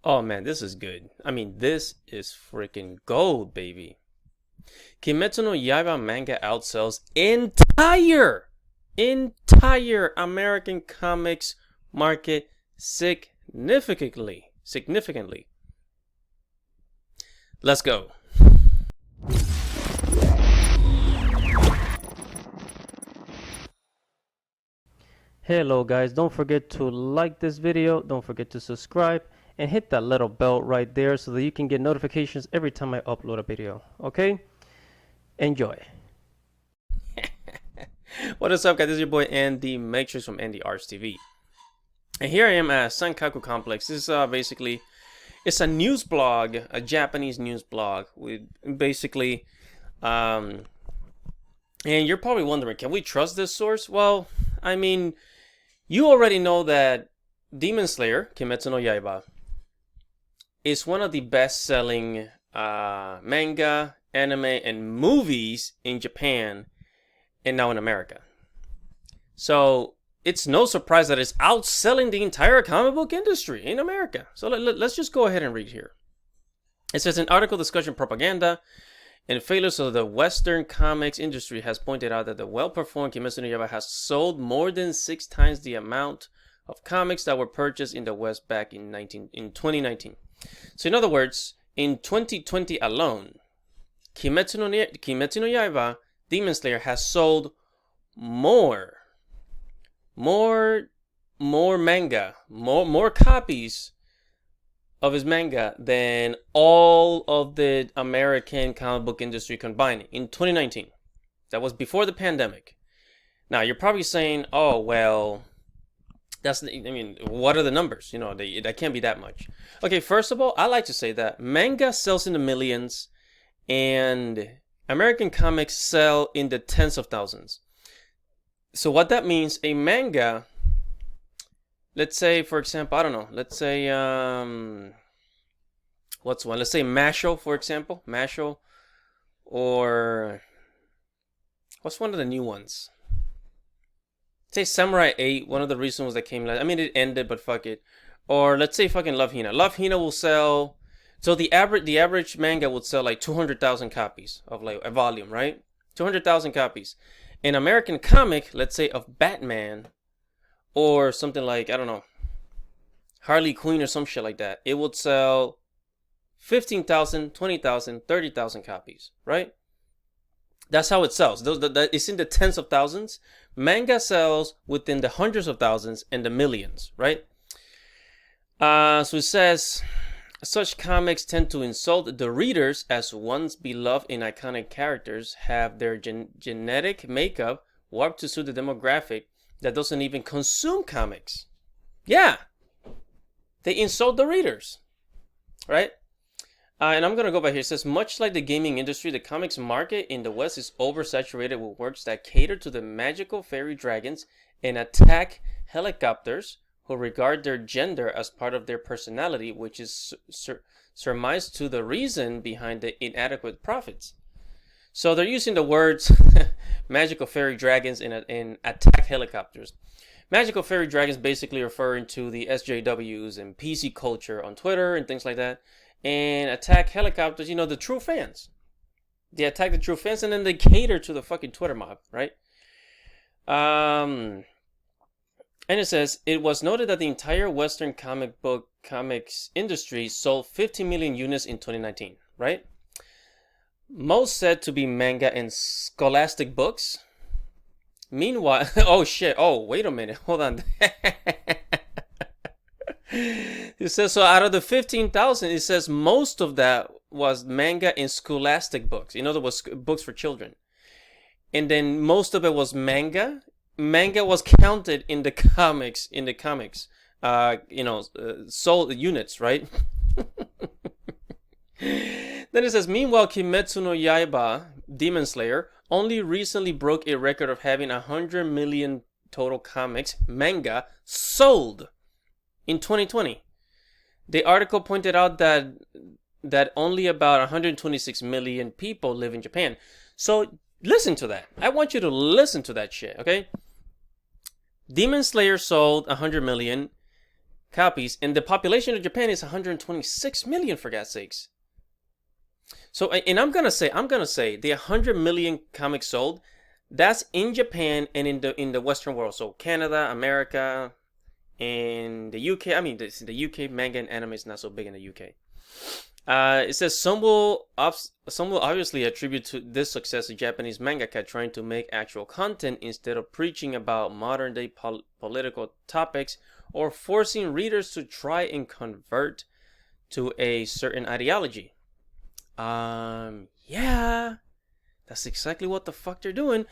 Oh man, this is good. I mean, this is freaking gold, baby. Kimetsu no Yaiba manga outsells entire American comics market significantly. Let's go. Hello guys, don't forget to like this video, don't forget to subscribe, and hit that little bell right there so that you can get notifications every time I upload a video, okay? Enjoy. What is up guys, this is your boy Andy Matrix from Andy Arts TV. And here I am at Sankaku Complex. This is basically, it's a news blog, a Japanese news blog with basically, and you're probably wondering, can we trust this source? Well, I mean, you already know that Demon Slayer, Kimetsu no Yaiba, is one of the best-selling manga, anime, and movies in Japan and now in America. So it's no surprise that it's outselling the entire comic book industry in America. So let's just go ahead and read here. It says, an article discussion propaganda and failures of the Western comics industry has pointed out that the well-performed Kimetsu no Yaiba has sold more than 6 times the amount of comics that were purchased in the West back in 2019. So in other words, in 2020 alone, Kimetsu no Yaiba, Demon Slayer, has sold more manga, more copies of his manga than all of the American comic book industry combining in 2019. That was before the pandemic. Now you're probably saying, "Oh well, what are the numbers? You know, that can't be that much." Okay, first of all, I like to say that manga sells in the millions, and American comics sell in the tens of thousands. So what that means, a manga, let's say, for example, I don't know, let's say, what's one? Let's say Masho, for example. Masho. Or, what's one of the new ones? Say Samurai 8, one of the recent ones that came last. I mean, it ended, but fuck it. Or let's say fucking Love Hina. Love Hina will sell, so the average manga would sell like 200,000 copies of like a volume, right? 200,000 copies. An American comic, let's say of Batman, or something like, I don't know, Harley Quinn or some shit like that, it would sell 15,000, 20,000, 30,000 copies, right? That's how it sells. It's in the tens of thousands. Manga sells within the hundreds of thousands and the millions, right? So it says, such comics tend to insult the readers as once beloved and iconic characters have their genetic makeup warped to suit the demographic that doesn't even consume comics. Yeah, they insult the readers, right? And I'm going to go back here. It says, much like the gaming industry, the comics market in the West is oversaturated with works that cater to the magical fairy dragons and attack helicopters who regard their gender as part of their personality, which is surmised to the reason behind the inadequate profits. So they're using the words magical fairy dragons and attack helicopters. Magical fairy dragons basically referring to the SJWs and PC culture on Twitter and things like that. And attack helicopters, you know, the true fans. They attack the true fans and then they cater to the fucking Twitter mob, right? And it says, it was noted that the entire Western comics industry sold 15 million units in 2019, right? Most said to be manga and scholastic books. Meanwhile, oh shit, oh, wait a minute, hold on. It says, so out of the 15,000, it says most of that was manga and scholastic books. In other words, books for children. And then most of it was manga. Manga was counted in the comics, sold units, right? Then it says, meanwhile, Kimetsu no Yaiba, Demon Slayer, only recently broke a record of having 100 million total comics, manga, sold in 2020. The article pointed out that only about 126 million people live in Japan. So listen to that. I want you to listen to that shit, okay? Demon Slayer sold 100 million. copies, and the population of Japan is 126 million, for God's sakes. So, and I'm gonna say the 100 million comics sold, that's in Japan and in the Western world. So Canada, America, and the UK. I mean, the UK manga and anime is not so big in the UK. It says some will obviously attribute to this success to Japanese mangaka trying to make actual content instead of preaching about modern day political topics or forcing readers to try and convert to a certain ideology. Yeah, that's exactly what the fuck they're doing.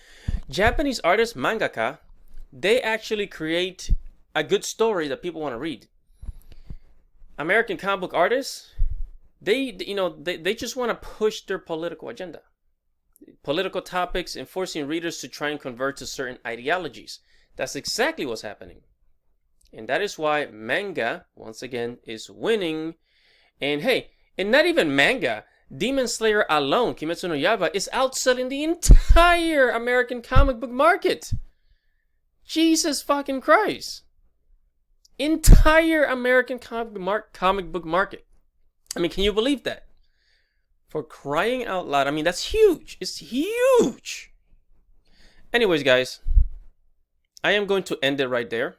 Japanese artists, mangaka, they actually create a good story that people want to read. American comic book artists, they just want to push their political agenda, political topics, and forcing readers to try and convert to certain ideologies. That's exactly what's happening, and that is why manga once again is winning. And hey, and not even manga, Demon Slayer alone, Kimetsu no Yaiba, is outselling the entire American comic book market. Jesus fucking Christ. Entire American comic book market. I mean, can you believe that? For crying out loud. I mean, that's huge. It's huge. Anyways, guys, I am going to end it right there.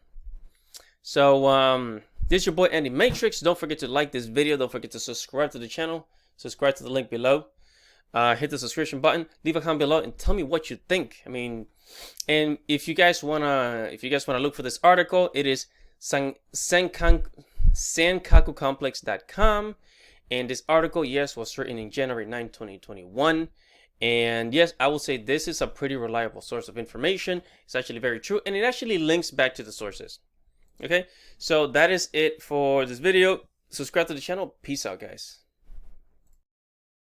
So, this is your boy Andy Matrix. Don't forget to like this video. Don't forget to subscribe to the channel. Subscribe to the link below. Hit the subscription button. Leave a comment below and tell me what you think. I mean, and if you guys wanna look for this article, it is sankakucomplex.com. And this article, yes, was written in January 9, 2021. And yes, I will say this is a pretty reliable source of information. It's actually very true, and it actually links back to the sources. Okay, so that is it for this video. Subscribe to the channel. Peace out, guys.